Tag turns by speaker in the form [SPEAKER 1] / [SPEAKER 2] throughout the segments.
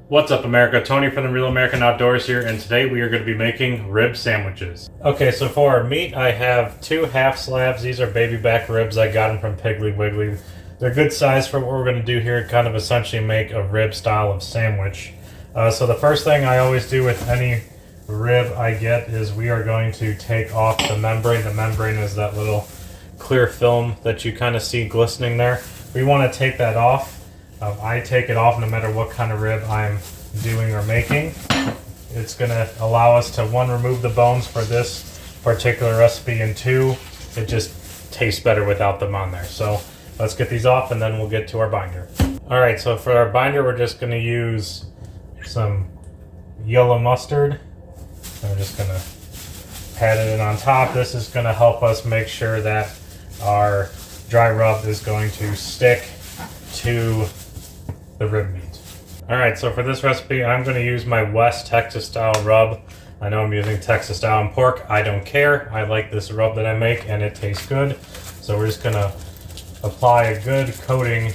[SPEAKER 1] What's up, America? Tony from the Real American Outdoors here, and today we are going to be making rib sandwiches. Okay, so for our meat, I have 2 half slabs. These are baby back ribs. I got them from Piggly Wiggly. They're good size for what we're going to do here, kind of essentially make a rib style of sandwich. So the first thing I always do with any rib I get is we are going to take off the membrane. The membrane is that little clear film that you kind of see glistening there. We want to take that off. I take it off no matter what kind of rib I'm doing or making. It's going to allow us to, 1, remove the bones for this particular recipe, and 2, it just tastes better without them on there. So let's get these off and then we'll get to our binder. Alright, so for our binder we're just going to use some yellow mustard. And we're just going to pat it in on top. This is going to help us make sure that our dry rub is going to stick to the rib meat. Alright, so for this recipe I'm going to use my West Texas style rub. I know I'm using Texas style on pork. I don't care. I like this rub that I make and it tastes good. So we're just going to apply a good coating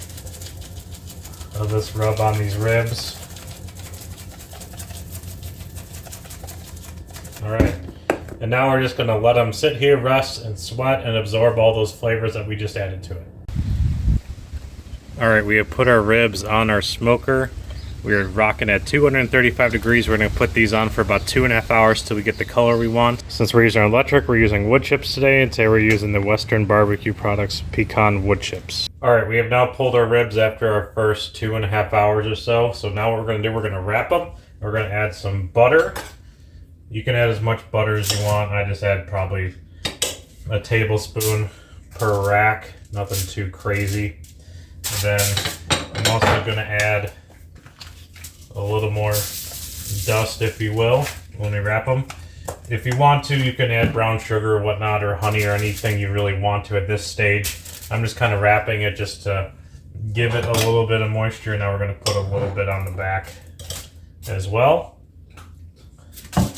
[SPEAKER 1] of this rub on these ribs. Alright, and now we're just going to let them sit here, rest, and sweat and absorb all those flavors that we just added to it. Alright, we have put our ribs on our smoker. We're rocking at 235 degrees. We're going to put these on for about 2.5 hours till we get the color we want. Since we're using electric, we're using wood chips today, and today we're using the Western Barbecue Products pecan wood chips. Alright, we have now pulled our ribs after our first 2.5 hours or so. So now what we're going to do, we're going to wrap them. We're going to add some butter. You can add as much butter as you want. I just add probably a tablespoon per rack. Nothing too crazy. And then I'm also going to add a little more dust, if you will, when we wrap them. If you want to, you can add brown sugar or whatnot, or honey, or anything you really want to at this stage. I'm just kind of wrapping it just to give it a little bit of moisture. Now we're going to put a little bit on the back as well. Now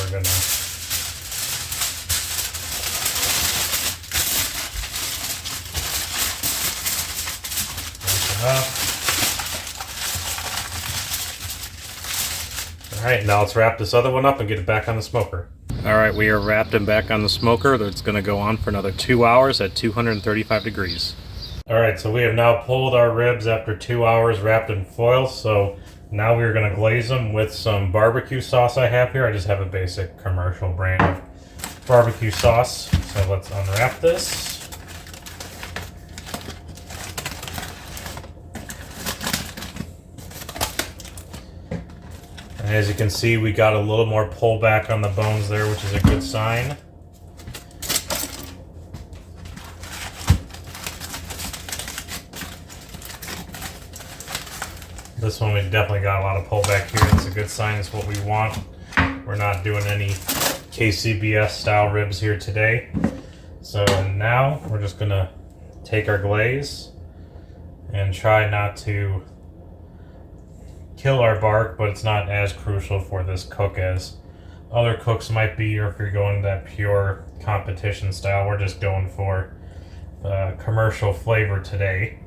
[SPEAKER 1] we're going to up. Alright, now let's wrap this other one up and get it back on the smoker. Alright, we are wrapped and back on the smoker. That's going to go on for another 2 hours at 235 degrees. Alright, so we have now pulled our ribs after 2 hours wrapped in foil. So now we're going to glaze them with some barbecue sauce I have here. I just have a basic commercial brand of barbecue sauce. So let's unwrap this. And as you can see, we got a little more pullback on the bones there, which is a good sign. This one, we definitely got a lot of pullback here. It's a good sign. It's what we want. We're not doing any KCBS style ribs here today. So now we're just gonna take our glaze and try not to kill our bark, but it's not as crucial for this cook as other cooks might be, or if you're going that pure competition style. We're just going for commercial flavor today.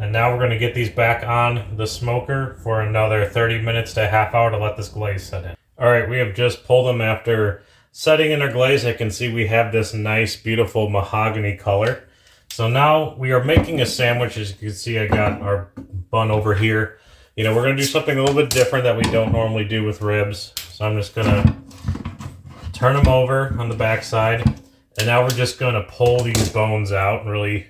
[SPEAKER 1] And now we're going to get these back on the smoker for another 30 minutes to a half hour to let this glaze set in. Alright, we have just pulled them after setting in our glaze. I can see we have this nice, beautiful mahogany color. So now we are making a sandwich. As you can see, I got our bun over here. You know, we're going to do something a little bit different that we don't normally do with ribs. So I'm just going to turn them over on the back side. And now we're just going to pull these bones out really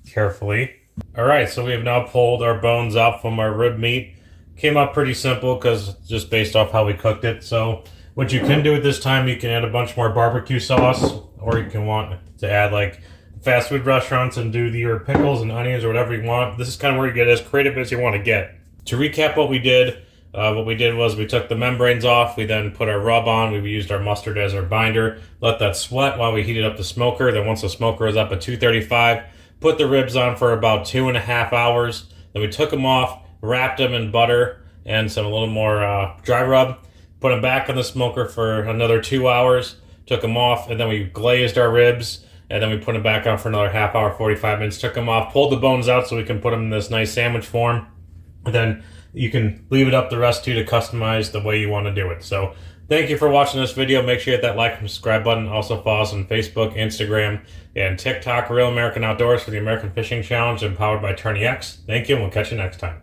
[SPEAKER 1] carefully. Alright, so we have now pulled our bones out from our rib meat. Came out pretty simple because just based off how we cooked it. So what you can do at this time, you can add a bunch more barbecue sauce. Or you can want to add like fast food restaurants and do your pickles and onions or whatever you want. This is kind of where you get as creative as you want to get. To recap what we did was we took the membranes off, we then put our rub on, we used our mustard as our binder, let that sweat while we heated up the smoker. Then once the smoker was up at 235, put the ribs on for about 2.5 hours. Then we took them off, wrapped them in butter and a little more dry rub, put them back in the smoker for another 2 hours, took them off, and then we glazed our ribs and then we put them back on for another half hour, 45 minutes, took them off, pulled the bones out so we can put them in this nice sandwich form. And then you can leave it up the rest to customize the way you want to do it. So thank you for watching this video. Make sure you hit that like and subscribe button. Also follow us on Facebook, Instagram, and TikTok, Real American Outdoors for the American Fishing Challenge, empowered by Tourney X. Thank you, and we'll catch you next time.